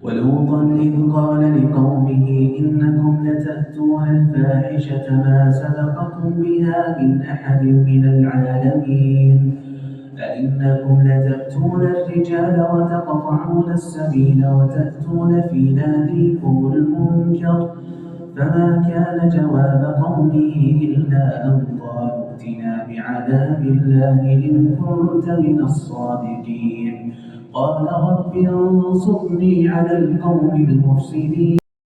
ولوطا إذ قال لقومه إنكم لتأتون الفاحشة ما سبقكم بها من أحد من العالمين أئنكم لتأتون الرجال وتقطعون السبيل وتأتون في ناديكم المنكر فما كان جواب قومه إلا أن قالوا ائتنا بعذاب الله إن كنت من الصادقين قال رب انصرني على القوم المفسدين